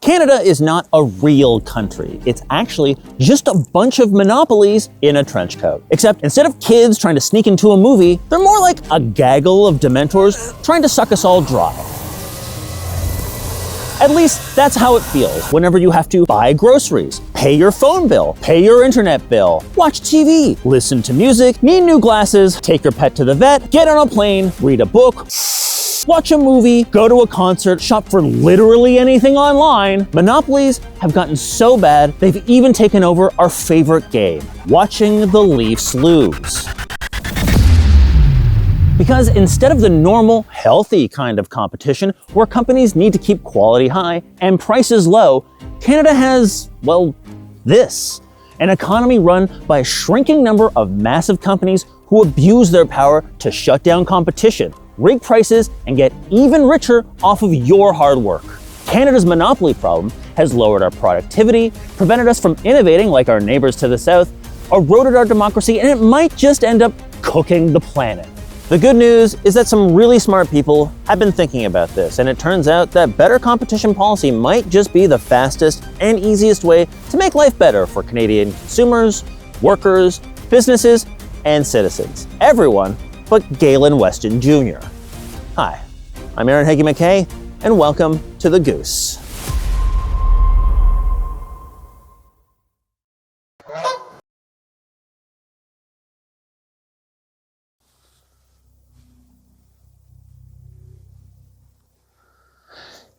Canada is not a real country. It's actually just a bunch of monopolies in a trench coat. Except instead of kids trying to sneak into a movie, they're more like a gaggle of dementors trying to suck us all dry. At least that's how it feels whenever you have to buy groceries, pay your phone bill, pay your internet bill, watch TV, listen to music, need new glasses, take your pet to the vet, get on a plane, read a book, watch a movie, go to a concert, shop for literally anything online. Monopolies have gotten so bad, they've even taken over our favorite game, watching the Leafs lose. Because instead of the normal, healthy kind of competition where companies need to keep quality high and prices low, Canada has, well, this. An economy run by a shrinking number of massive companies who abuse their power to shut down competition, rig prices, and get even richer off of your hard work. Canada's monopoly problem has lowered our productivity, prevented us from innovating like our neighbors to the south, eroded our democracy, and it might just end up cooking the planet. The good news is that some really smart people have been thinking about this, and it turns out that better competition policy might just be the fastest and easiest way to make life better for Canadian consumers, workers, businesses, and citizens. Everyone but Galen Weston Jr. Hi, I'm Aaron Hagee McKay, and welcome to the Goose.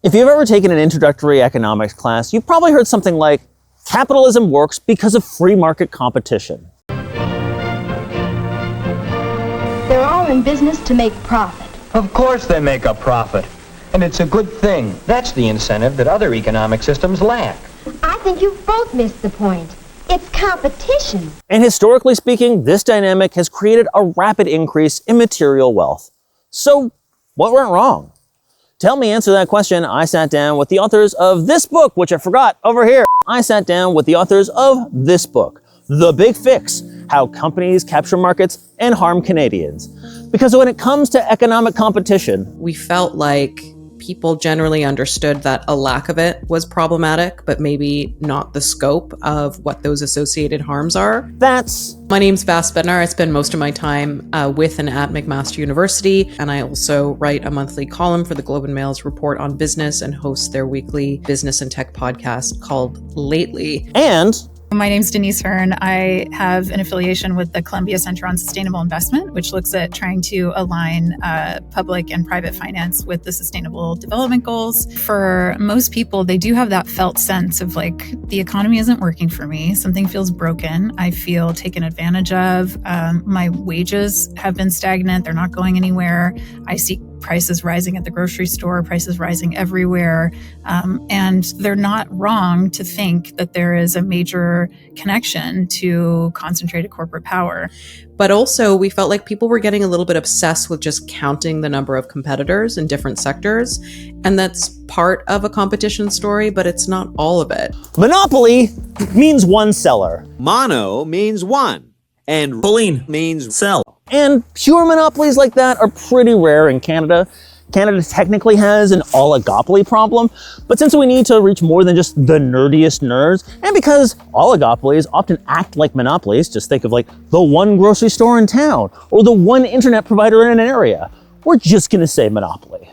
If you've ever taken an introductory economics class, you've probably heard something like, capitalism works because of free market competition. They're all in business to make profit. Of course they make a profit. And it's a good thing. That's the incentive that other economic systems lack. I think you've both missed the point. It's competition. And historically speaking, this dynamic has created a rapid increase in material wealth. So, what went wrong? To help me answer that question, I sat down with the authors of this book, which I forgot over here. I sat down with the authors of this book, The Big Fix: How Companies Capture Markets and Harm Canadians. Because when it comes to economic competition, we felt like people generally understood that a lack of it was problematic, but maybe not the scope of what those associated harms are. My name's Vass, Bednar. I spend most of my time with and at McMaster University, and I also write a monthly column for the Globe and Mail's Report on Business and host their weekly business and tech podcast called Lately. And my name's Denise Hearn. I have an affiliation with the Columbia Center on Sustainable Investment, which looks at trying to align public and private finance with the Sustainable Development Goals. For most people, they do have that felt sense of like, the economy isn't working for me. Something feels broken. I feel taken advantage of. My wages have been stagnant. They're not going anywhere. I see prices rising at the grocery store, prices rising everywhere. And they're not wrong to think that there is a major connection to concentrated corporate power. But also, we felt like people were getting a little bit obsessed with just counting the number of competitors in different sectors. And that's part of a competition story, but it's not all of it. monopoly means one seller. Mono means one, and poline means sell. And pure monopolies like that are pretty rare in Canada. Canada technically has an oligopoly problem, but since we need to reach more than just the nerdiest nerds, and because oligopolies often act like monopolies, just think of like the one grocery store in town, or the one internet provider in an area, we're just gonna say monopoly.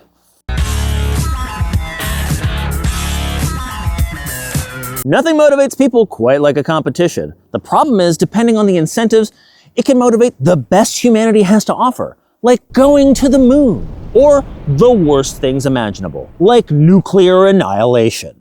Nothing motivates people quite like a competition. The problem is, depending on the incentives, it can motivate the best humanity has to offer, like going to the moon, or the worst things imaginable, like nuclear annihilation.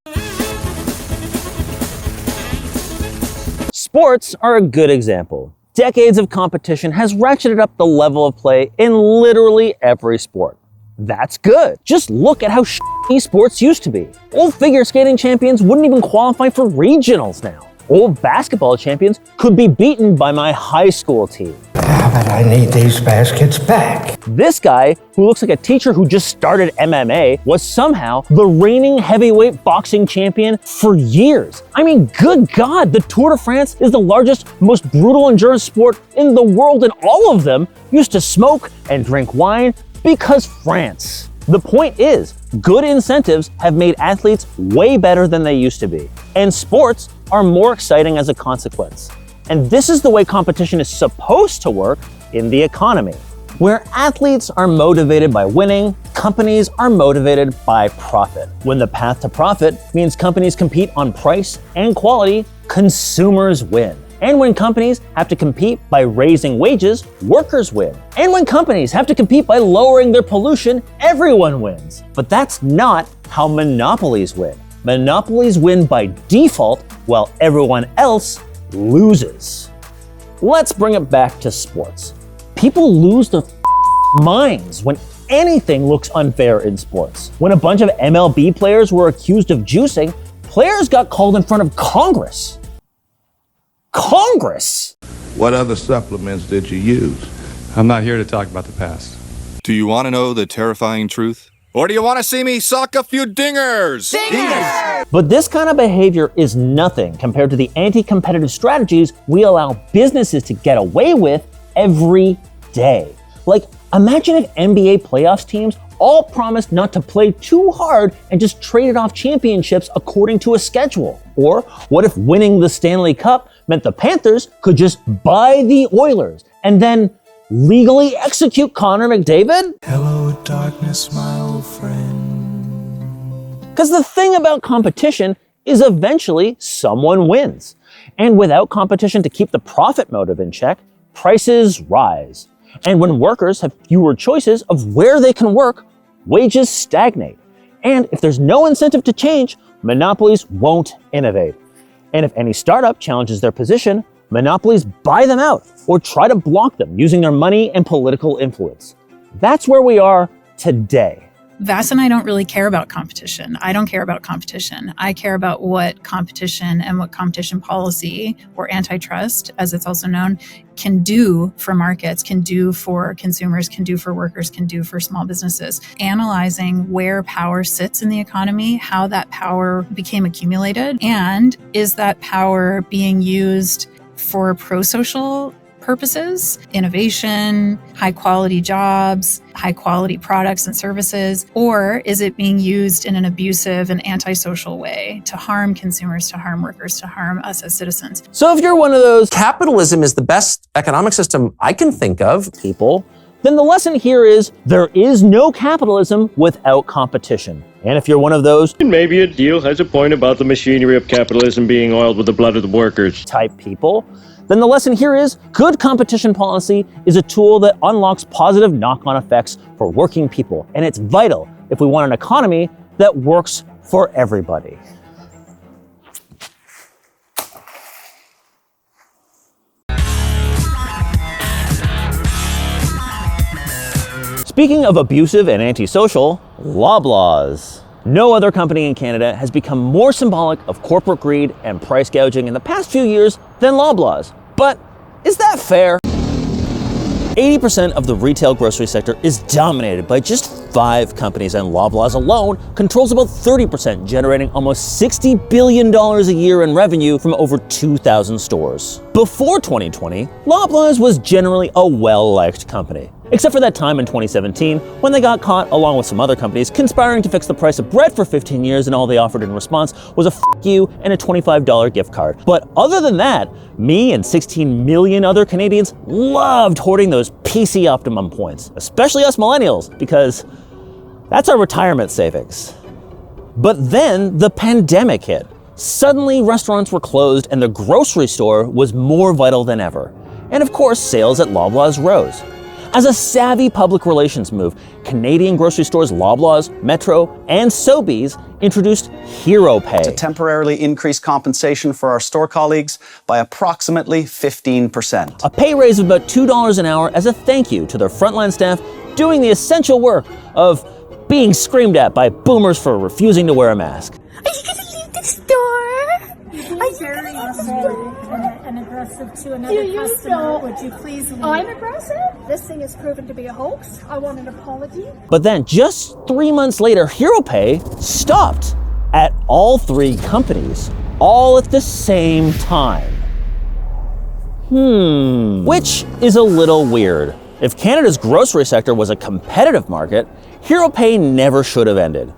Sports are a good example. Decades of competition has ratcheted up the level of play in literally every sport. That's good. Just look at how shitty sports used to be. Old figure skating champions wouldn't even qualify for regionals now. Old basketball champions could be beaten by my high school team. But I need these baskets back. This guy, who looks like a teacher who just started MMA, was somehow the reigning heavyweight boxing champion for years. I mean, good God, the Tour de France is the largest, most brutal endurance sport in the world, and all of them used to smoke and drink wine because France. The point is, Good incentives have made athletes way better than they used to be, and sports are more exciting as a consequence. And this is the way competition is supposed to work in the economy, where athletes are motivated by winning, companies are motivated by profit. When the path to profit means companies compete on price and quality, consumers win. And when companies have to compete by raising wages, workers win. And when companies have to compete by lowering their pollution, everyone wins. But that's not how monopolies win. Monopolies win by default while everyone else loses. Let's bring it back to sports. People lose their minds when anything looks unfair in sports. When a bunch of MLB players were accused of juicing, players got called in front of Congress. Congress! What other supplements did you use? I'm not here to talk about the past. Do you want to know the terrifying truth? Or do you want to see me sock a few dingers? Dingers! But this kind of behavior is nothing compared to the anti-competitive strategies we allow businesses to get away with every day. Like, imagine if NBA playoffs teams all promised not to play too hard and just traded off championships according to a schedule. Or what if winning the Stanley Cup meant the Panthers could just buy the Oilers and then legally execute Connor McDavid? Hello, darkness, my old friend. Because the thing about competition is eventually someone wins. And without competition to keep the profit motive in check, prices rise. And when workers have fewer choices of where they can work, wages stagnate. And if there's no incentive to change, monopolies won't innovate. And if any startup challenges their position, monopolies buy them out or try to block them using their money and political influence. That's where we are today. Vass and I don't really care about competition. I don't care about competition. I care about what competition and what competition policy, or antitrust, as it's also known, can do for markets, can do for consumers, can do for workers, can do for small businesses. Analyzing where power sits in the economy, how that power became accumulated, and is that power being used for pro-social purposes, innovation, high quality jobs, high quality products and services, or is it being used in an abusive and antisocial way to harm consumers, to harm workers, to harm us as citizens? So if you're one of those capitalism is the best economic system I can think of, people, then the lesson here is there is no capitalism without competition. And if you're one of those maybe a deal has a point about the machinery of capitalism being oiled with the blood of the workers type people, then the lesson here is good competition policy is a tool that unlocks positive knock-on effects for working people. And it's vital if we want an economy that works for everybody. Speaking of abusive and antisocial, Loblaws. No other company in Canada has become more symbolic of corporate greed and price gouging in the past few years than Loblaws. But is that fair? 80% of the retail grocery sector is dominated by just 5 companies, and Loblaws alone controls about 30%, generating almost $60 billion a year in revenue from over 2,000 stores. Before 2020, Loblaws was generally a well-liked company. Except for that time in 2017 when they got caught, along with some other companies, conspiring to fix the price of bread for 15 years, and all they offered in response was a "f you" and a $25 gift card. But other than that, me and 16 million other Canadians loved hoarding those PC Optimum points, especially us millennials, because that's our retirement savings. But then the pandemic hit. Suddenly, restaurants were closed and the grocery store was more vital than ever. And of course, sales at Loblaws rose. As a savvy public relations move, Canadian grocery stores Loblaws, Metro, and Sobeys introduced Hero Pay to temporarily increase compensation for our store colleagues by approximately 15%. A pay raise of about $2 an hour as a thank you to their frontline staff doing the essential work of being screamed at by boomers for refusing to wear a mask. Are you going to leave the store? I'm very and aggressive to another customer. Would you please leave? I'm aggressive? This thing has proven to be a hoax. I want an apology. But then just 3 months later, Hero Pay stopped at all 3 companies, all at the same time. Which is a little weird. If Canada's grocery sector was a competitive market, Hero Pay never should have ended.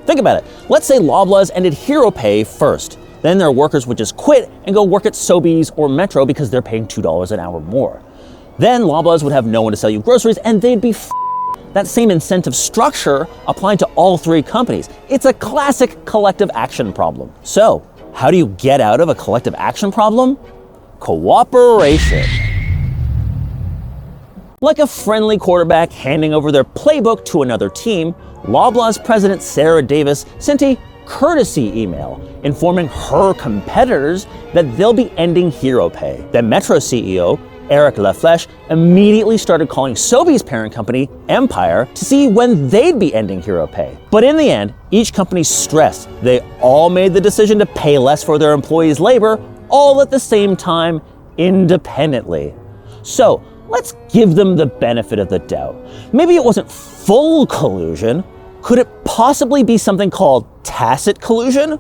Think about it. Let's say Loblaws ended hero pay first. Then their workers would just quit and go work at Sobeys or Metro because they're paying $2 an hour more. Then Loblaws would have no one to sell you groceries and they'd be That same incentive structure applied to all three companies. It's a classic collective action problem. So, how do you get out of a collective action problem? Cooperation. Like a friendly quarterback handing over their playbook to another team, Loblaws president Sarah Davis sent a courtesy email informing her competitors that they'll be ending hero pay. Then Metro CEO Eric Laflèche immediately started calling Sobeys' parent company, Empire, to see when they'd be ending hero pay. But in the end, each company stressed they all made the decision to pay less for their employees' labor, all at the same time, independently. So, let's give them the benefit of the doubt. Maybe it wasn't full collusion. Could it possibly be something called tacit collusion?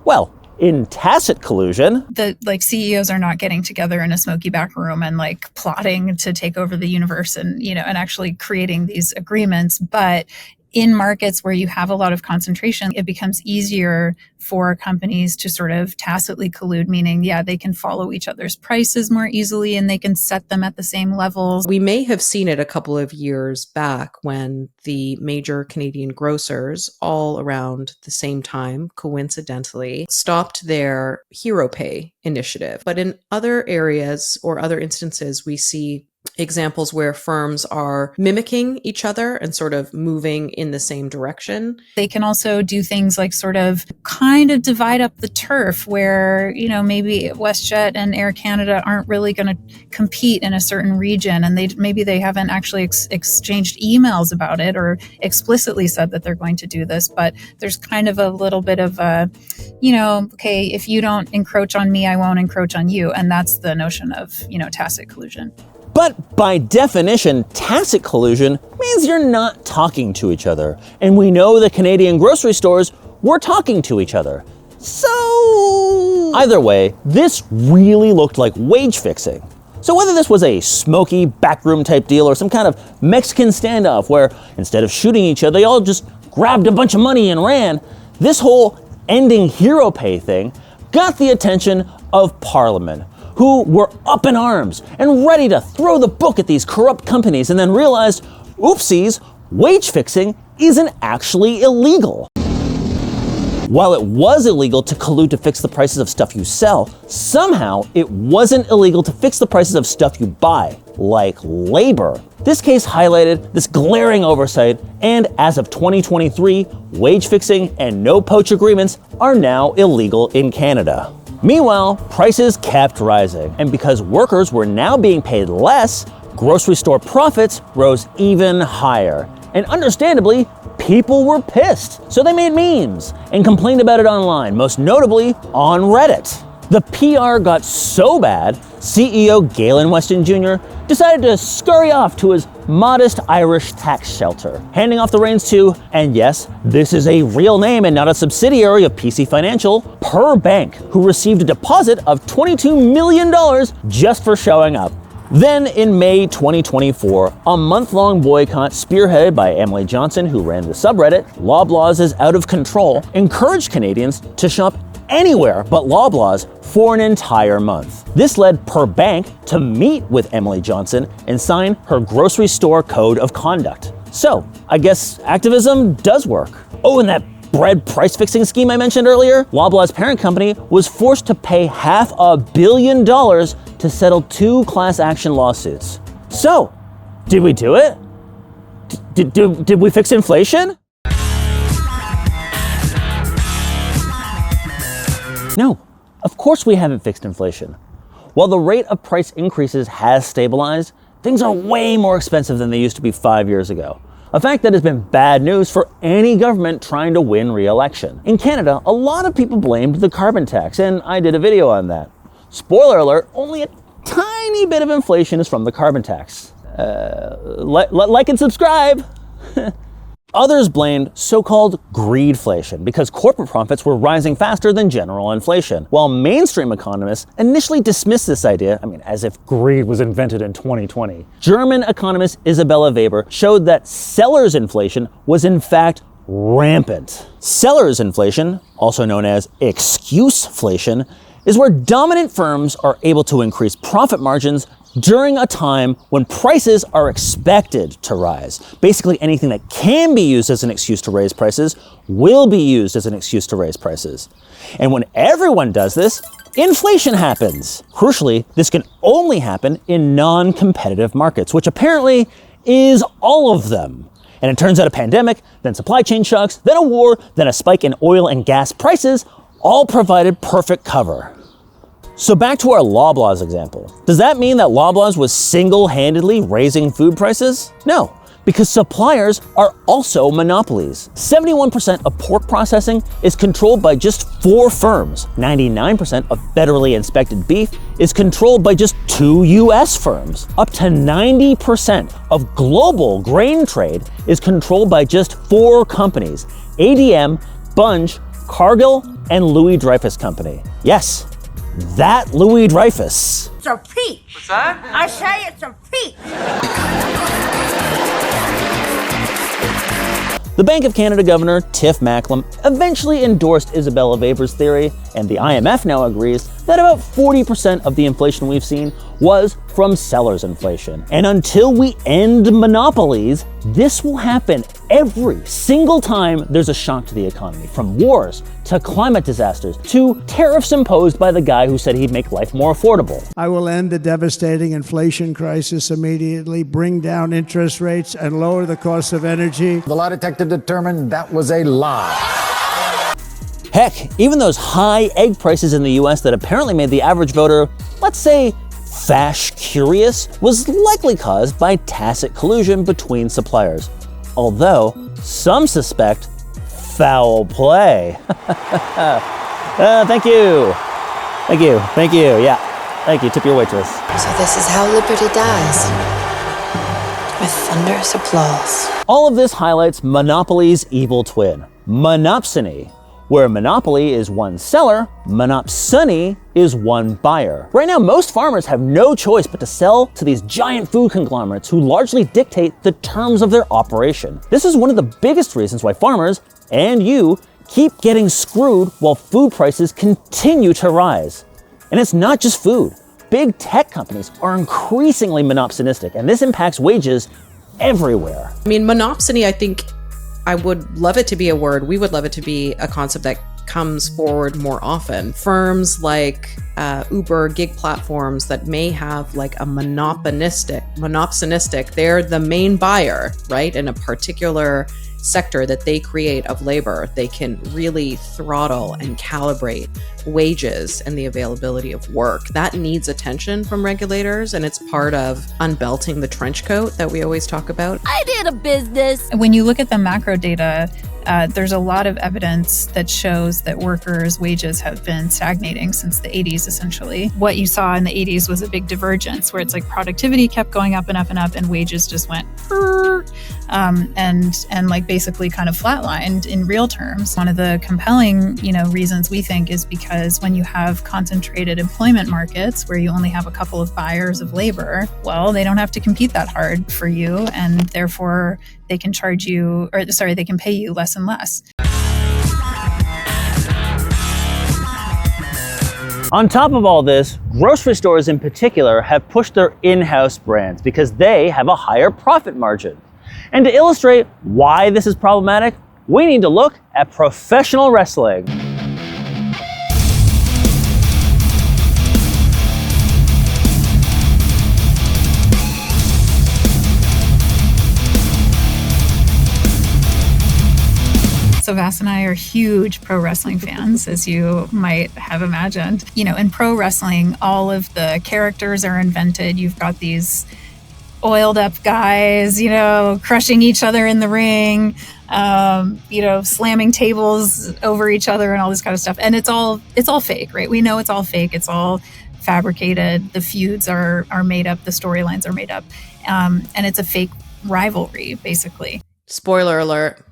Well, in tacit collusion, the CEOs are not getting together in a smoky back room and plotting to take over the universe and and actually creating these agreements. But in markets where you have a lot of concentration, it becomes easier for companies to sort of tacitly collude, meaning, they can follow each other's prices more easily and they can set them at the same levels. We may have seen it a couple of years back when the major Canadian grocers, all around the same time, coincidentally, stopped their hero pay initiative. But in other areas or other instances, we see examples where firms are mimicking each other and sort of moving in the same direction. They can also do things like sort of kind of divide up the turf where, maybe WestJet and Air Canada aren't really going to compete in a certain region, and maybe they haven't actually exchanged emails about it or explicitly said that they're going to do this, but there's kind of a little bit of a, okay, if you don't encroach on me, I won't encroach on you. And that's the notion of, tacit collusion. But by definition, tacit collusion means you're not talking to each other. And we know the Canadian grocery stores were talking to each other. So, either way, this really looked like wage fixing. So whether this was a smoky backroom type deal or some kind of Mexican standoff where instead of shooting each other, they all just grabbed a bunch of money and ran, this whole ending hero pay thing got the attention of Parliament, who were up in arms and ready to throw the book at these corrupt companies and then realized, oopsies, wage fixing isn't actually illegal. While it was illegal to collude to fix the prices of stuff you sell, somehow it wasn't illegal to fix the prices of stuff you buy, like labor. This case highlighted this glaring oversight, and as of 2023, wage fixing and no poach agreements are now illegal in Canada. Meanwhile, prices kept rising, and because workers were now being paid less, grocery store profits rose even higher. And understandably, people were pissed, so they made memes and complained about it online, most notably on Reddit. The PR got so bad, CEO Galen Weston Jr. decided to scurry off to his modest Irish tax shelter, handing off the reins to, and yes, this is a real name and not a subsidiary of PC Financial, Per Bank, who received a deposit of $22 million just for showing up. Then in May 2024, a month-long boycott spearheaded by Emily Johnson, who ran the subreddit Loblaws is Out of Control, encouraged Canadians to shop anywhere but Loblaws for an entire month. This led Per Bank to meet with Emily Johnson and sign her grocery store code of conduct. So, I guess activism does work. Oh, and that bread price fixing scheme I mentioned earlier? Loblaws' parent company was forced to pay $500 million to settle 2 class action lawsuits. So, did we do it? Did we fix inflation? No, of course we haven't fixed inflation. While the rate of price increases has stabilized, things are way more expensive than they used to be 5 years ago. A fact that has been bad news for any government trying to win re-election. In Canada, a lot of people blamed the carbon tax, and I did a video on that. Spoiler alert, only a tiny bit of inflation is from the carbon tax. Like and subscribe! Others blamed so-called greedflation because corporate profits were rising faster than general inflation, while mainstream economists initially dismissed this idea, as if greed was invented in 2020. German economist Isabella Weber showed that sellers' inflation was in fact rampant. Sellers inflation, also known as excuseflation, is where dominant firms are able to increase profit margins during a time when prices are expected to rise. Basically, anything that can be used as an excuse to raise prices will be used as an excuse to raise prices. And when everyone does this, inflation happens. Crucially, this can only happen in non-competitive markets, which apparently is all of them. And it turns out a pandemic, then supply chain shocks, then a war, then a spike in oil and gas prices all provided perfect cover. So back to our Loblaws example. Does that mean that Loblaws was single-handedly raising food prices? No, because suppliers are also monopolies. 71% of pork processing is controlled by just 4 firms. 99% of federally inspected beef is controlled by just 2 US firms. Up to 90% of global grain trade is controlled by just 4 companies: ADM, Bunge, Cargill, and Louis Dreyfus Company. Yes, that Louis Dreyfus. It's a peach. What's that? I say it's a peach. The Bank of Canada Governor Tiff Macklem eventually endorsed Isabella Weber's theory, and the IMF now agrees that about 40% of the inflation we've seen was from sellers inflation. And until we end monopolies, this will happen every single time there's a shock to the economy, from wars to climate disasters to tariffs imposed by the guy who said he'd make life more affordable. I will end the devastating inflation crisis immediately, bring down interest rates, and lower the cost of energy. The lie detector determined that was a lie. Heck, even those high egg prices in the US that apparently made the average voter, let's say, fash curious, was likely caused by tacit collusion between suppliers. Although, some suspect foul play. Thank you. Yeah, thank you. Tip your waitress. So this is how liberty dies. With thunderous applause. All of this highlights monopoly's evil twin, monopsony. Where monopoly is one seller, monopsony is one buyer. Right now, most farmers have no choice but to sell to these giant food conglomerates who largely dictate the terms of their operation. This is one of the biggest reasons why farmers, and you, keep getting screwed while food prices continue to rise. And it's not just food. Big tech companies are increasingly monopsonistic, and this impacts wages everywhere. I mean, monopsony, I think, I would love it to be a word. We would love it to be a concept that comes forward more often. Firms like Uber, gig platforms that may have like a monopsonistic, they're the main buyer, right? In a particular sector that they create of labor, they can really throttle and calibrate wages and the availability of work. That needs attention from regulators, and it's part of unbelting the trench coat that we always talk about. I did a business. When you look at the macro data, there's a lot of evidence that shows that workers' wages have been stagnating since the 80s, essentially. What you saw in the 80s was a big divergence where it's like productivity kept going up and up and up and wages just went and like basically kind of flatlined in real terms. One of the compelling, reasons we think is because when you have concentrated employment markets where you only have a couple of buyers of labor, well, they don't have to compete that hard for you, and therefore they can they can pay you less and less. On top of all this, grocery stores in particular have pushed their in-house brands because they have a higher profit margin. And to illustrate why this is problematic, we need to look at professional wrestling. So Vass and I are huge pro wrestling fans, as you might have imagined. In pro wrestling, all of the characters are invented. You've got these oiled up guys, crushing each other in the ring, slamming tables over each other and all this kind of stuff. And it's all fake, right? We know it's all fake. It's all fabricated. The feuds are made up. The storylines are made up. And it's a fake rivalry, basically. Spoiler alert.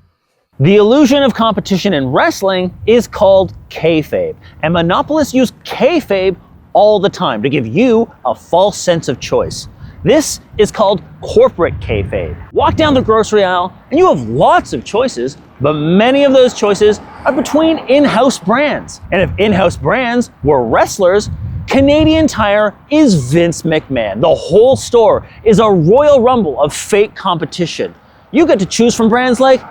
The illusion of competition in wrestling is called Kayfabe, and monopolists use Kayfabe all the time to give you a false sense of choice. This is called corporate kayfabe. Walk down the grocery aisle and you have lots of choices, but many of those choices are between in-house brands. And if in-house brands were wrestlers, Canadian Tire is Vince McMahon. The whole store is a Royal Rumble of fake competition. You get to choose from brands like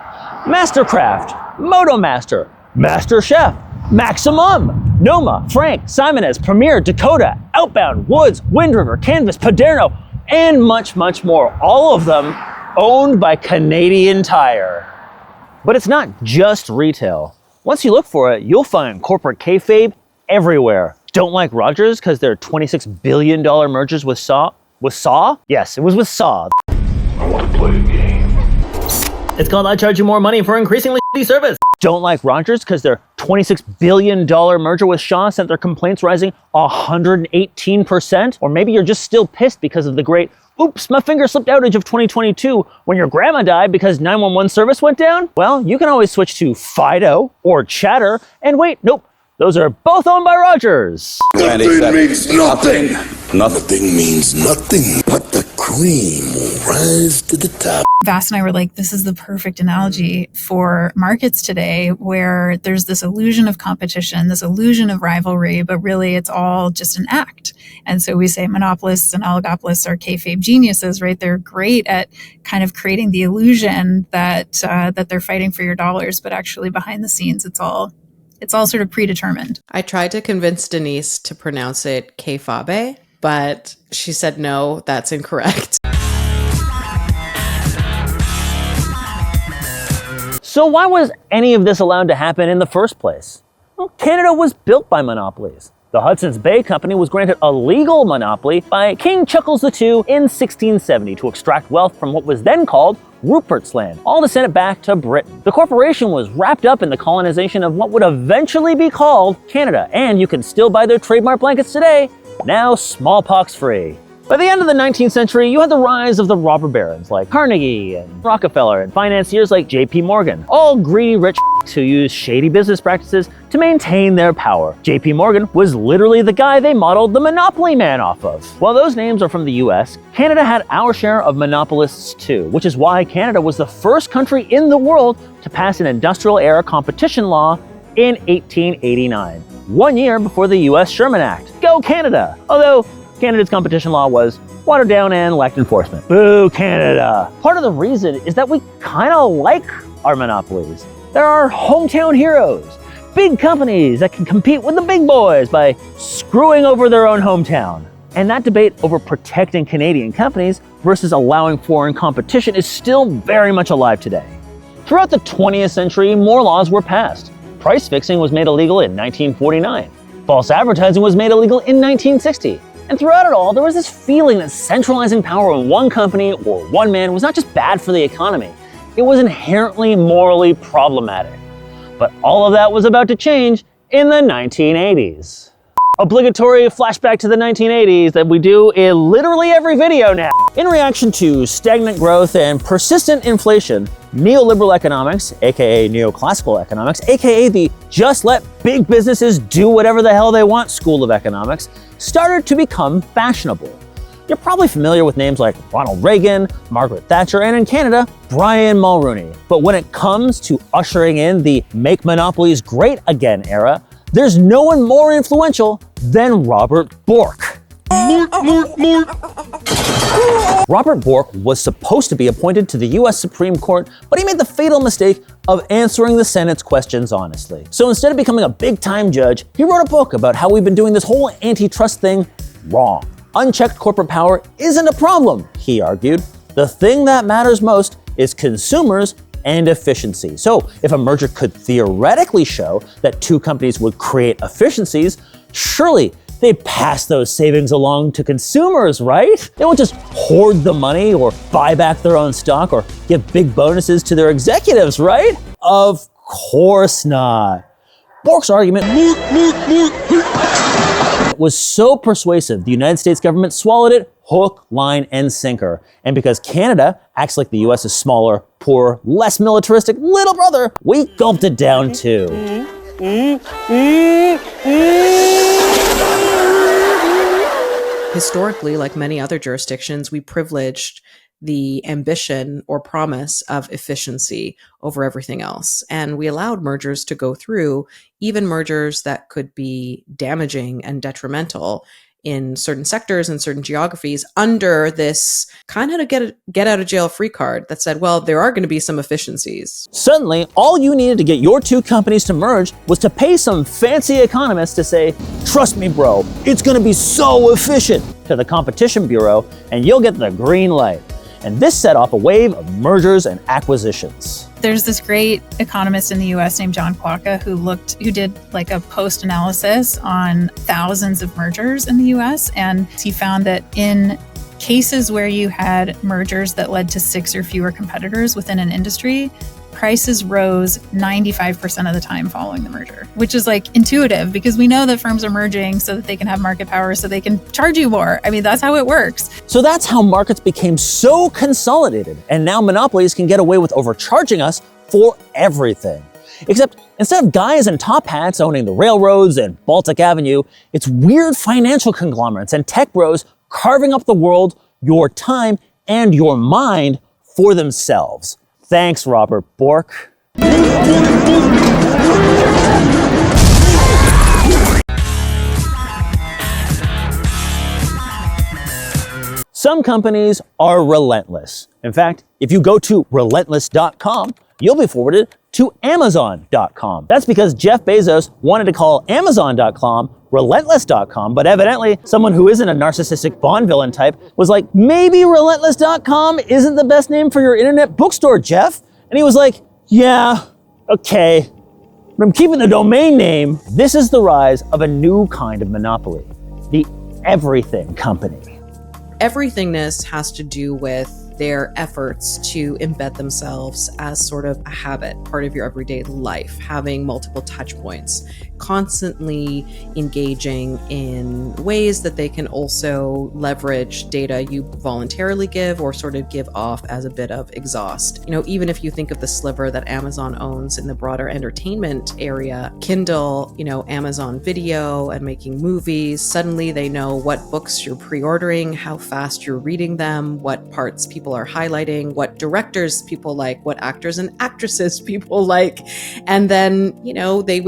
Mastercraft, MotoMaster, Master Chef, Maximum, Noma, Frank, Simonez, Premier, Dakota, Outbound, Woods, Wind River, Canvas, Paderno, and much, much more. All of them owned by Canadian Tire. But it's not just retail. Once you look for it, you'll find corporate kayfabe everywhere. Don't like Rogers because their $26 billion mergers with Saw? With Saw? Yes, it was with Saw. I want to play a game. It's called I charge you more money for increasingly shitty service. Don't like Rogers because their $26 billion merger with Shaw sent their complaints rising 118%? Or maybe you're just still pissed because of the great oops, my finger slipped outage of 2022 when your grandma died because 911 service went down? Well, you can always switch to Fido or Chatter, and wait, nope, those are both owned by Rogers. Nothing means nothing. Nothing means nothing, but the cream will rise to the top. Vass and I were like, this is the perfect analogy for markets today, where there's this illusion of competition, this illusion of rivalry, but really it's all just an act. And so we say monopolists and oligopolists are kayfabe geniuses, right? They're great at kind of creating the illusion that that they're fighting for your dollars, but actually behind the scenes, it's all sort of predetermined. I tried to convince Denise to pronounce it Kayfabe, but she said no, that's incorrect. So why was any of this allowed to happen in the first place? Well, Canada was built by monopolies. The Hudson's Bay Company was granted a legal monopoly by King Chuckles II in 1670 to extract wealth from what was then called Rupert's Land, all to send it back to Britain. The corporation was wrapped up in the colonization of what would eventually be called Canada, and you can still buy their trademark blankets today, now smallpox-free. By the end of the 19th century, you had the rise of the robber barons like Carnegie and Rockefeller and financiers like J.P. Morgan, all greedy rich who used shady business practices to maintain their power. J.P. Morgan was literally the guy they modeled the Monopoly Man off of. While those names are from the US, Canada had our share of monopolists too, which is why Canada was the first country in the world to pass an industrial era competition law in 1889, 1 year before the US Sherman Act. Go Canada! Although Canada's competition law was watered down and lacked enforcement. Boo, Canada! Part of the reason is that we kind of like our monopolies. They're our hometown heroes. Big companies that can compete with the big boys by screwing over their own hometown. And that debate over protecting Canadian companies versus allowing foreign competition is still very much alive today. Throughout the 20th century, more laws were passed. Price fixing was made illegal in 1949. False advertising was made illegal in 1960. And throughout it all, there was this feeling that centralizing power in one company or one man was not just bad for the economy, it was inherently morally problematic. But all of that was about to change in the 1980s. Obligatory flashback to the 1980s that we do in literally every video now. In reaction to stagnant growth and persistent inflation, neoliberal economics, aka neoclassical economics, aka the just let big businesses do whatever the hell they want school of economics, started to become fashionable. You're probably familiar with names like Ronald Reagan, Margaret Thatcher, and in Canada, Brian Mulroney. But when it comes to ushering in the Make Monopolies Great Again era, there's no one more influential than Robert Bork. Robert Bork was supposed to be appointed to the US Supreme Court, but he made the fatal mistake of answering the Senate's questions honestly. So instead of becoming a big-time judge, he wrote a book about how we've been doing this whole antitrust thing wrong. Unchecked corporate power isn't a problem, he argued. The thing that matters most is consumers and efficiency. So if a merger could theoretically show that two companies would create efficiencies, surely they'd pass those savings along to consumers, right? They won't just hoard the money or buy back their own stock or give big bonuses to their executives, right? Of course not. Bork's argument was so persuasive, the United States government swallowed it hook, line, and sinker. And because Canada acts like the US's smaller, poorer, less militaristic little brother, we gulped it down too. Historically, like many other jurisdictions, we privileged the ambition or promise of efficiency over everything else. And we allowed mergers to go through, even mergers that could be damaging and detrimental in certain sectors and certain geographies, under this kind of get out of jail free card that said, well, there are going to be some efficiencies. Suddenly, all you needed to get your two companies to merge was to pay some fancy economist to say, trust me, bro, it's going to be so efficient, to the Competition Bureau, and you'll get the green light. And this set off a wave of mergers and acquisitions. There's this great economist in the US named John Quokka who did like a post-analysis on thousands of mergers in the US. And he found that in cases where you had mergers that led to 6 or fewer competitors within an industry, prices rose 95% of the time following the merger, which is like intuitive because we know that firms are merging so that they can have market power, so they can charge you more. I mean, that's how it works. So that's how markets became so consolidated, and now monopolies can get away with overcharging us for everything. Except instead of guys in top hats owning the railroads and Baltic Avenue, it's weird financial conglomerates and tech bros carving up the world, your time, and your mind for themselves. Thanks, Robert Bork. Some companies are relentless. In fact, if you go to relentless.com, you'll be forwarded to Amazon.com. That's because Jeff Bezos wanted to call Amazon.com Relentless.com, but evidently someone who isn't a narcissistic Bond villain type was like, maybe Relentless.com isn't the best name for your internet bookstore, Jeff. And he was like, yeah, okay, but I'm keeping the domain name. This is the rise of a new kind of monopoly, the everything company. Everythingness has to do with their efforts to embed themselves as sort of a habit, part of your everyday life, having multiple touch points, constantly engaging in ways that they can also leverage data you voluntarily give or sort of give off as a bit of exhaust. You know, even if you think of the sliver that Amazon owns in the broader entertainment area, Kindle, you know, Amazon Video and making movies, suddenly they know what books you're pre-ordering, how fast you're reading them, what parts people are highlighting, what directors people like, what actors and actresses people like. And then, you know, they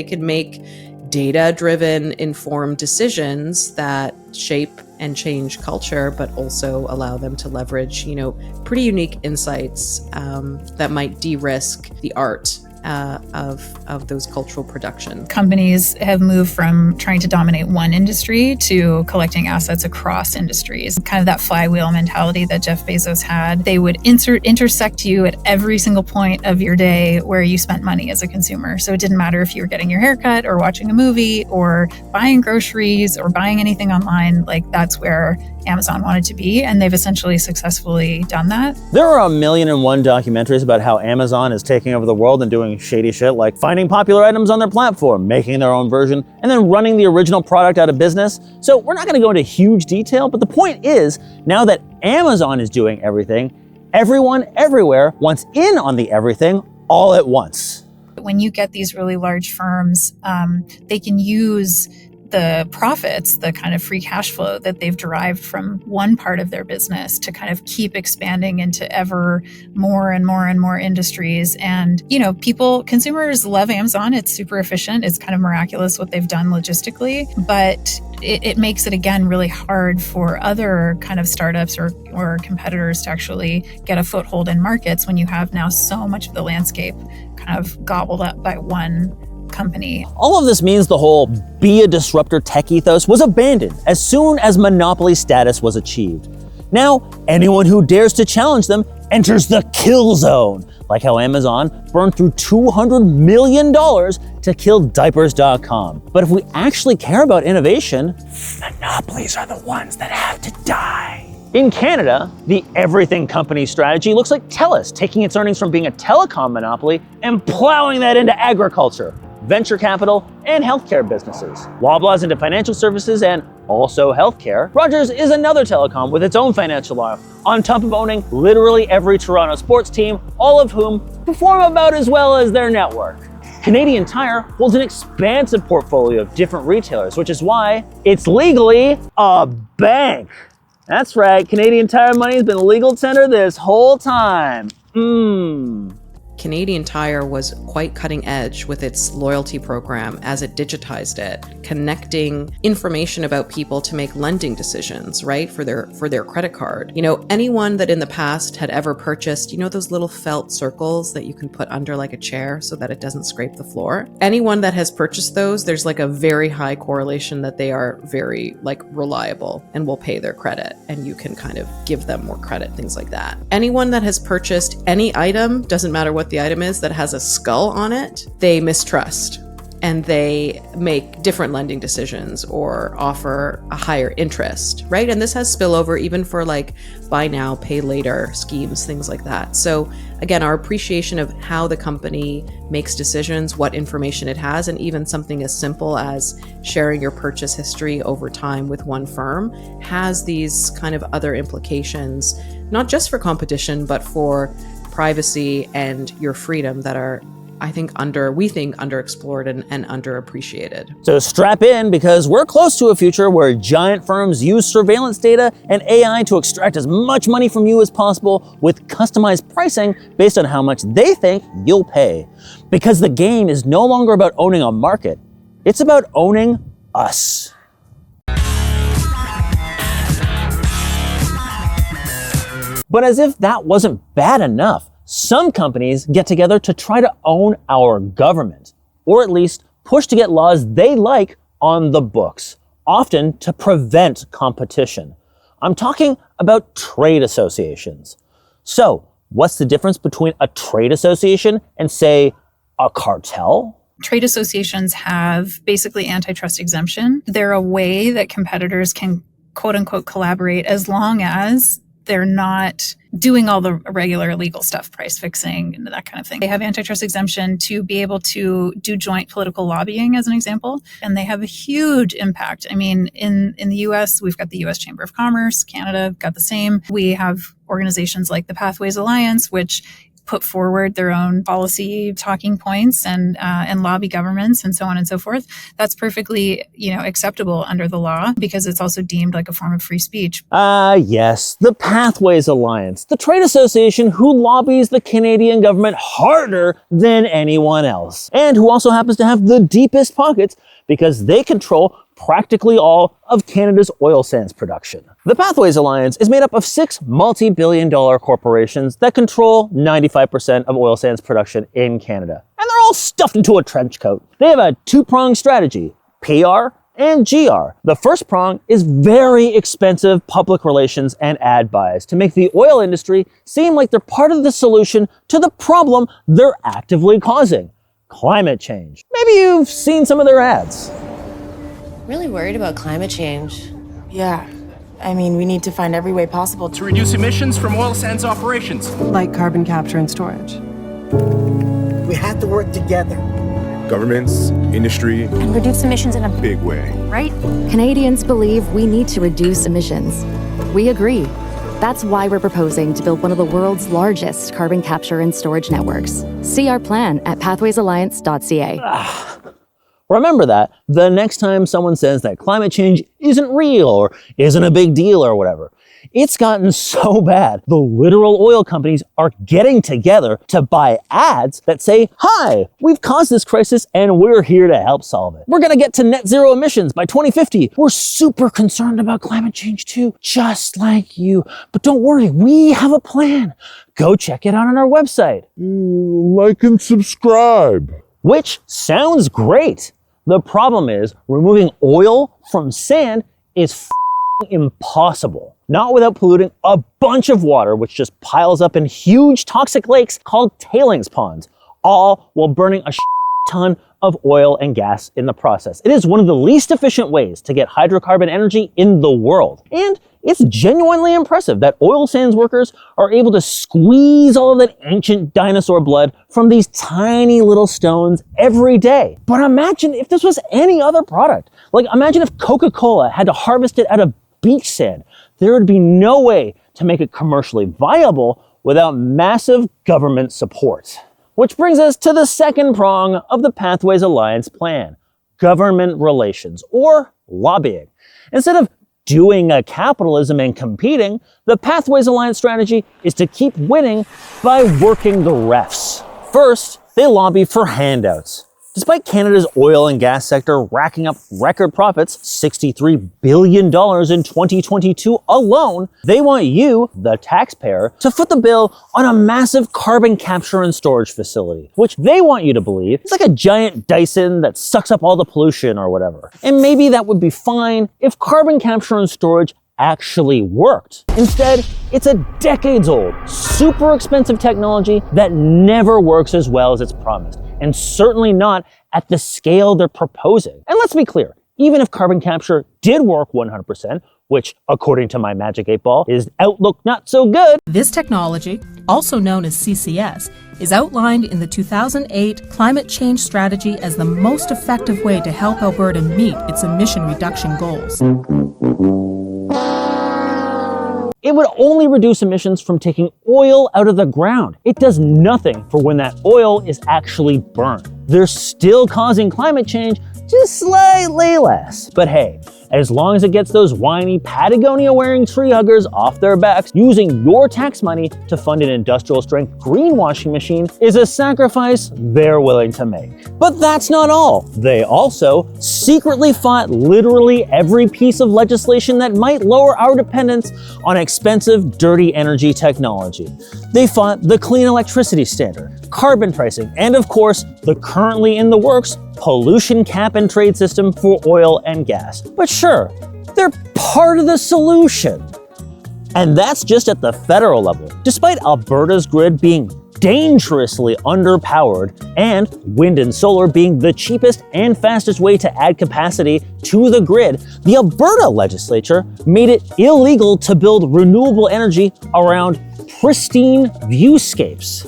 can make data-driven, informed decisions that shape and change culture, but also allow them to leverage, you know, pretty unique insights that might de-risk the art of those cultural production. Companies have moved from trying to dominate one industry to collecting assets across industries. Kind of that flywheel mentality that Jeff Bezos had. They would intersect you at every single point of your day where you spent money as a consumer. So it didn't matter if you were getting your haircut or watching a movie or buying groceries or buying anything online. Like, that's where Amazon wanted to be, and they've essentially successfully done that. There are 1,000,001 documentaries about how Amazon is taking over the world and doing shady shit like finding popular items on their platform, making their own version, and then running the original product out of business. So we're not going to go into huge detail, but the point is, now that Amazon is doing everything, everyone everywhere wants in on the everything all at once. When you get these really large firms, they can use the profits, the kind of free cash flow that they've derived from one part of their business to kind of keep expanding into ever more and more and more industries. And, you know, consumers love Amazon. It's super efficient. It's kind of miraculous what they've done logistically, but it makes it, again, really hard for other kind of startups or competitors to actually get a foothold in markets when you have now so much of the landscape kind of gobbled up by one company. All of this means the whole be a disruptor tech ethos was abandoned as soon as monopoly status was achieved. Now, anyone who dares to challenge them enters the kill zone, like how Amazon burned through $200 million to kill diapers.com. But if we actually care about innovation, monopolies are the ones that have to die. In Canada, the everything company strategy looks like TELUS taking its earnings from being a telecom monopoly and plowing that into agriculture, venture capital, and healthcare businesses. Loblaws into financial services and also healthcare. Rogers is another telecom with its own financial arm, on top of owning literally every Toronto sports team, all of whom perform about as well as their network. Canadian Tire holds an expansive portfolio of different retailers, which is why it's legally a bank. That's right, Canadian Tire money has been legal tender this whole time. Canadian Tire was quite cutting edge with its loyalty program as it digitized it, connecting information about people to make lending decisions, right, for their credit card. You know, anyone that in the past had ever purchased, you know, those little felt circles that you can put under like a chair so that it doesn't scrape the floor. Anyone that has purchased those, there's like a very high correlation that they are very like reliable and will pay their credit, and you can kind of give them more credit, things like that. Anyone that has purchased any item, doesn't matter what the item is, that has a skull on it, they mistrust and they make different lending decisions or offer a higher interest, right? And this has spillover even for like buy now, pay later schemes, things like that. So again, our appreciation of how the company makes decisions, what information it has, and even something as simple as sharing your purchase history over time with one firm has these kind of other implications, not just for competition, but for privacy and your freedom that are, we think underexplored and underappreciated. So strap in, because we're close to a future where giant firms use surveillance data and AI to extract as much money from you as possible with customized pricing based on how much they think you'll pay. Because the game is no longer about owning a market, it's about owning us. But as if that wasn't bad enough, some companies get together to try to own our government, or at least push to get laws they like on the books, often to prevent competition. I'm talking about trade associations. So, what's the difference between a trade association and, say, a cartel? Trade associations have basically antitrust exemption. They're a way that competitors can quote unquote collaborate as long as they're not doing all the regular legal stuff, price fixing and that kind of thing. They have antitrust exemption to be able to do joint political lobbying, as an example, and they have a huge impact. I mean, in the US, we've got the US Chamber of Commerce, Canada got the same. We have organizations like the Pathways Alliance, which put forward their own policy talking points and lobby governments and so on and so forth. That's perfectly, acceptable under the law because it's also deemed like a form of free speech. Yes, the Pathways Alliance, the trade association who lobbies the Canadian government harder than anyone else, and who also happens to have the deepest pockets because they control practically all of Canada's oil sands production. The Pathways Alliance is made up of 6 multi-billion-dollar corporations that control 95% of oil sands production in Canada. And they're all stuffed into a trench coat. They have a 2-pronged strategy, PR and GR. The first prong is very expensive public relations and ad buys to make the oil industry seem like they're part of the solution to the problem they're actively causing, climate change. Maybe you've seen some of their ads. Really worried about climate change. Yeah. I mean, we need to find every way possible to reduce emissions from oil sands operations. Like carbon capture and storage. We have to work together. Governments, industry, and reduce emissions in a big way. Right? Canadians believe we need to reduce emissions. We agree. That's why we're proposing to build one of the world's largest carbon capture and storage networks. See our plan at pathwaysalliance.ca. Remember that the next time someone says that climate change isn't real or isn't a big deal or whatever. It's gotten so bad, the literal oil companies are getting together to buy ads that say, "Hi, we've caused this crisis and we're here to help solve it. We're gonna get to net zero emissions by 2050. We're super concerned about climate change too, just like you. But don't worry, we have a plan. Go check it out on our website." Like and subscribe. Which sounds great. The problem is removing oil from sand is impossible. Not without polluting a bunch of water, which just piles up in huge toxic lakes called tailings ponds, all while burning a ton of oil and gas in the process. It is one of the least efficient ways to get hydrocarbon energy in the world. And it's genuinely impressive that oil sands workers are able to squeeze all of that ancient dinosaur blood from these tiny little stones every day. But imagine if this was any other product. Like, imagine if Coca-Cola had to harvest it out of beach sand. There would be no way to make it commercially viable without massive government support. Which brings us to the second prong of the Pathways Alliance plan, government relations, or lobbying. Instead of doing a capitalism and competing, the Pathways Alliance strategy is to keep winning by working the refs. First, they lobby for handouts. Despite Canada's oil and gas sector racking up record profits, $63 billion in 2022 alone, they want you, the taxpayer, to foot the bill on a massive carbon capture and storage facility, which they want you to believe is like a giant Dyson that sucks up all the pollution or whatever. And maybe that would be fine if carbon capture and storage actually worked. Instead, it's a decades-old, super expensive technology that never works as well as it's promised, and certainly not at the scale they're proposing. And let's be clear, even if carbon capture did work 100%, which, according to my Magic 8 Ball, is outlook not so good. This technology, also known as CCS, is outlined in the 2008 Climate Change Strategy as the most effective way to help Alberta meet its emission reduction goals. It would only reduce emissions from taking oil out of the ground. It does nothing for when that oil is actually burned. They're still causing climate change, just slightly less. But hey, as long as it gets those whiny Patagonia-wearing tree huggers off their backs, using your tax money to fund an industrial-strength greenwashing machine is a sacrifice they're willing to make. But that's not all. They also secretly fought literally every piece of legislation that might lower our dependence on expensive, dirty energy technology. They fought the Clean Electricity Standard, carbon pricing, and of course, the currently in the works pollution cap and trade system for oil and gas. But sure, they're part of the solution. And that's just at the federal level. Despite Alberta's grid being dangerously underpowered and wind and solar being the cheapest and fastest way to add capacity to the grid, the Alberta legislature made it illegal to build renewable energy around pristine viewscapes.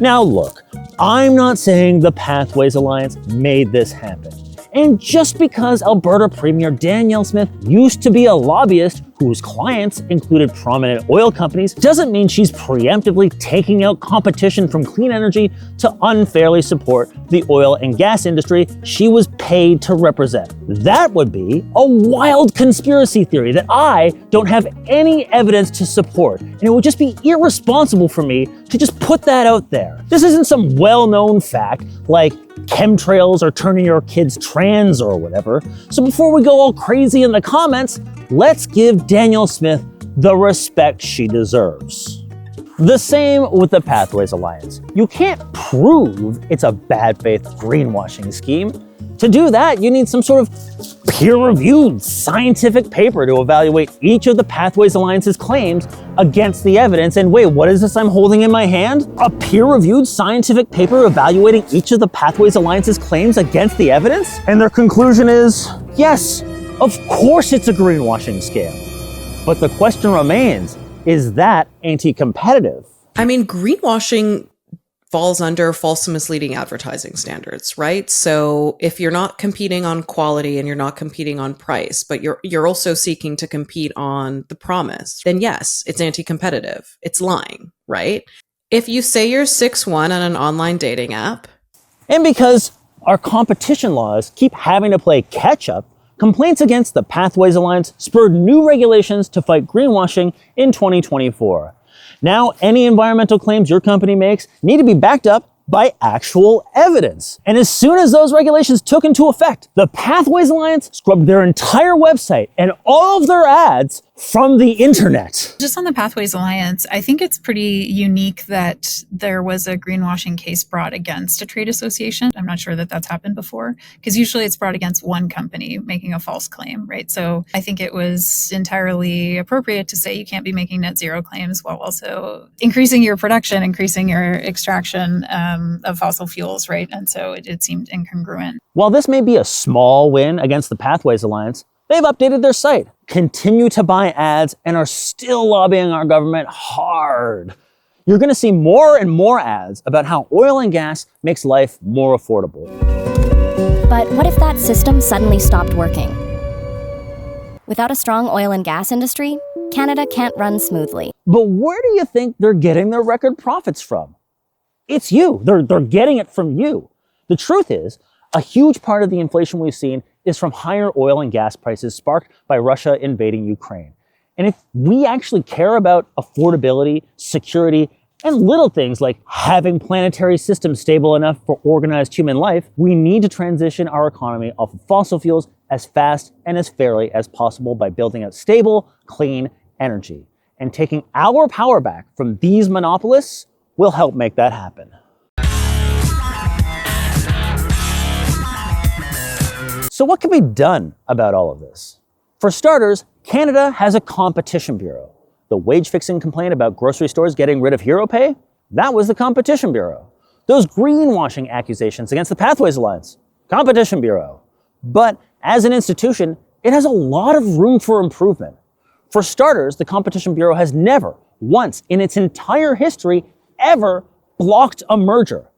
Now look, I'm not saying the Pathways Alliance made this happen. And just because Alberta Premier Danielle Smith used to be a lobbyist whose clients included prominent oil companies doesn't mean she's preemptively taking out competition from clean energy to unfairly support the oil and gas industry she was paid to represent. That would be a wild conspiracy theory that I don't have any evidence to support, and it would just be irresponsible for me to just put that out there. This isn't some well-known fact like chemtrails are turning your kids trans or whatever. So before we go all crazy in the comments, let's give Danielle Smith the respect she deserves. The same with the Pathways Alliance. You can't prove it's a bad faith greenwashing scheme. To do that, you need some sort of peer-reviewed scientific paper to evaluate each of the Pathways Alliance's claims against the evidence. And wait, what is this I'm holding in my hand? A peer-reviewed scientific paper evaluating each of the Pathways Alliance's claims against the evidence? And their conclusion is, yes, of course it's a greenwashing scam. But the question remains, is that anti-competitive? I mean, greenwashing falls under false and misleading advertising standards, right? So if you're not competing on quality and you're not competing on price, but you're also seeking to compete on the promise, then yes, it's anti-competitive. It's lying, right? If you say you're 6'1" on an online dating app. And because our competition laws keep having to play catch up, complaints against the Pathways Alliance spurred new regulations to fight greenwashing in 2024. Now, any environmental claims your company makes need to be backed up by actual evidence. And as soon as those regulations took into effect, the Pathways Alliance scrubbed their entire website and all of their ads from the internet. Just on the Pathways Alliance, I think it's pretty unique that there was a greenwashing case brought against a trade association. I'm not sure that that's happened before, because usually it's brought against one company making a false claim, right? So I think it was entirely appropriate to say you can't be making net zero claims while also increasing your production, increasing your extraction of fossil fuels, right? And so it seemed incongruent. While this may be a small win against the Pathways Alliance, they've updated their site, continue to buy ads, and are still lobbying our government hard. You're going to see more and more ads about how oil and gas makes life more affordable. But what if that system suddenly stopped working? Without a strong oil and gas industry, Canada can't run smoothly. But where do you think they're getting their record profits from? it's you. They're getting it from you. The truth is, a huge part of the inflation we've seen is from higher oil and gas prices sparked by Russia invading Ukraine. And if we actually care about affordability, security, and little things like having planetary systems stable enough for organized human life, we need to transition our economy off of fossil fuels as fast and as fairly as possible by building out stable, clean energy. And taking our power back from these monopolists will help make that happen. So what can be done about all of this? For starters, Canada has a competition bureau. The wage-fixing complaint about grocery stores getting rid of hero pay? That was the Competition Bureau. Those greenwashing accusations against the Pathways Alliance? Competition Bureau. But as an institution, it has a lot of room for improvement. For starters, the Competition Bureau has never, once in its entire history, ever blocked a merger.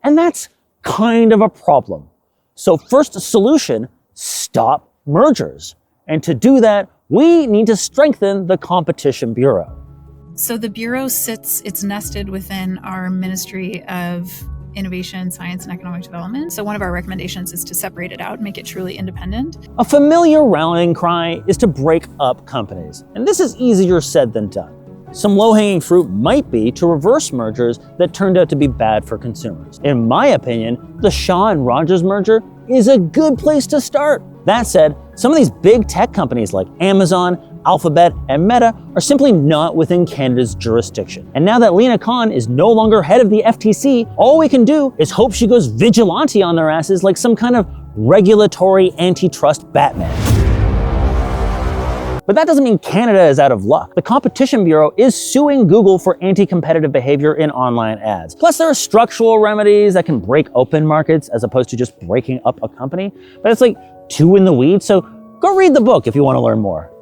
And that's kind of a problem. So first solution, stop mergers. And to do that, we need to strengthen the Competition Bureau. So the Bureau it's nested within our Ministry of Innovation, Science, and Economic Development. So one of our recommendations is to separate it out and make it truly independent. A familiar rallying cry is to break up companies. And this is easier said than done. Some low-hanging fruit might be to reverse mergers that turned out to be bad for consumers. In my opinion, the Shaw and Rogers merger is a good place to start. That said, some of these big tech companies like Amazon, Alphabet, and Meta are simply not within Canada's jurisdiction. And now that Lena Khan is no longer head of the FTC, all we can do is hope she goes vigilante on their asses like some kind of regulatory antitrust Batman. But that doesn't mean Canada is out of luck. The Competition Bureau is suing Google for anti-competitive behavior in online ads. Plus, there are structural remedies that can break open markets as opposed to just breaking up a company. But it's like too in the weeds, so go read the book if you want to learn more.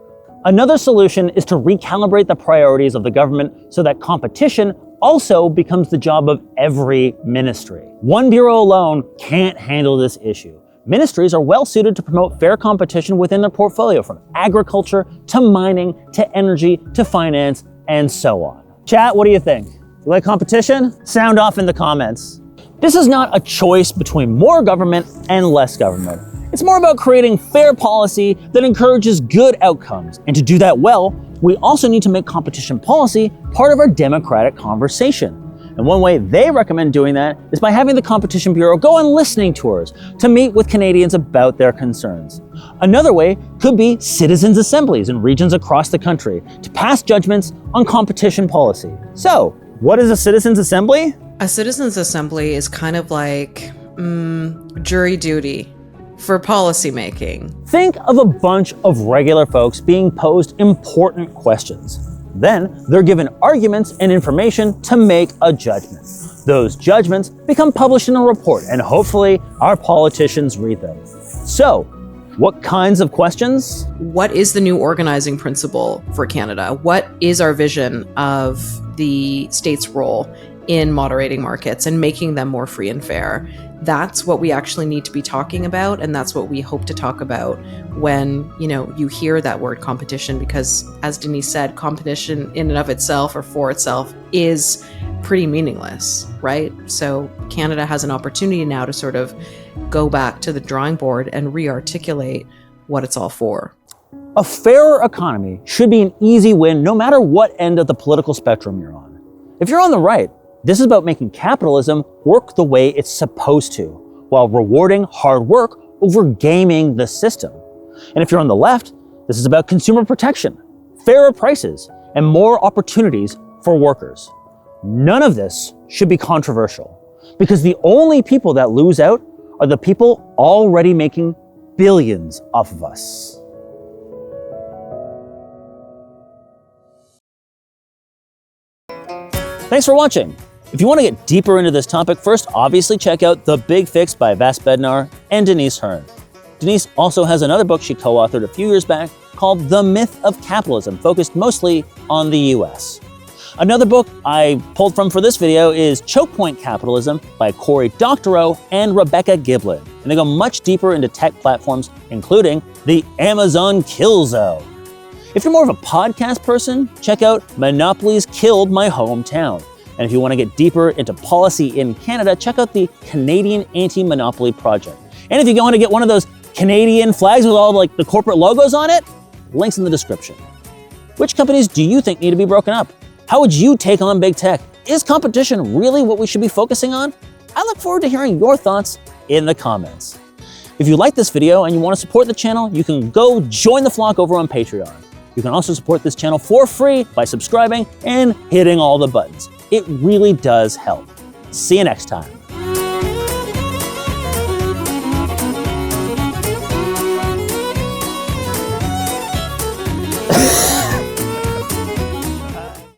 Another solution is to recalibrate the priorities of the government so that competition also becomes the job of every ministry. One bureau alone can't handle this issue. Ministries are well suited to promote fair competition within their portfolio, from agriculture to mining to energy to finance and so on. Chat, what do you think? You like competition? Sound off in the comments. This is not a choice between more government and less government. It's more about creating fair policy that encourages good outcomes. And to do that well, we also need to make competition policy part of our democratic conversation. And one way they recommend doing that is by having the Competition Bureau go on listening tours to meet with Canadians about their concerns. Another way could be citizens' assemblies in regions across the country to pass judgments on competition policy. So, what is a citizens' assembly? A citizens' assembly is kind of like jury duty for policymaking. Think of a bunch of regular folks being posed important questions. Then they're given arguments and information to make a judgment. Those judgments become published in a report, and hopefully our politicians read them. So, what kinds of questions? What is the new organizing principle for Canada? What is our vision of the state's role in moderating markets and making them more free and fair? That's what we actually need to be talking about, and that's what we hope to talk about when, you hear that word competition, because as Denise said, competition in and of itself or for itself is pretty meaningless, right? So Canada has an opportunity now to sort of go back to the drawing board and re-articulate what it's all for. A fairer economy should be an easy win no matter what end of the political spectrum you're on. If you're on the right, this is about making capitalism work the way it's supposed to, while rewarding hard work over gaming the system. And if you're on the left, this is about consumer protection, fairer prices, and more opportunities for workers. None of this should be controversial, because the only people that lose out are the people already making billions off of us. Thanks for watching. If you want to get deeper into this topic, first obviously check out The Big Fix by Vass Bednar and Denise Hearn. Denise also has another book she co-authored a few years back called The Myth of Capitalism, focused mostly on the US. Another book I pulled from for this video is Choke Point Capitalism by Cory Doctorow and Rebecca Giblin. And they go much deeper into tech platforms, including the Amazon Kill Zone. If you're more of a podcast person, check out Monopolies Killed My Hometown. And if you want to get deeper into policy in Canada, check out the Canadian Anti-Monopoly Project. And if you want to get one of those Canadian flags with all like the corporate logos on it, links in the description. Which companies do you think need to be broken up? How would you take on big tech? Is competition really what we should be focusing on? I look forward to hearing your thoughts in the comments. If you like this video and you want to support the channel, you can go join the flock over on Patreon. You can also support this channel for free by subscribing and hitting all the buttons. It really does help. See you next time.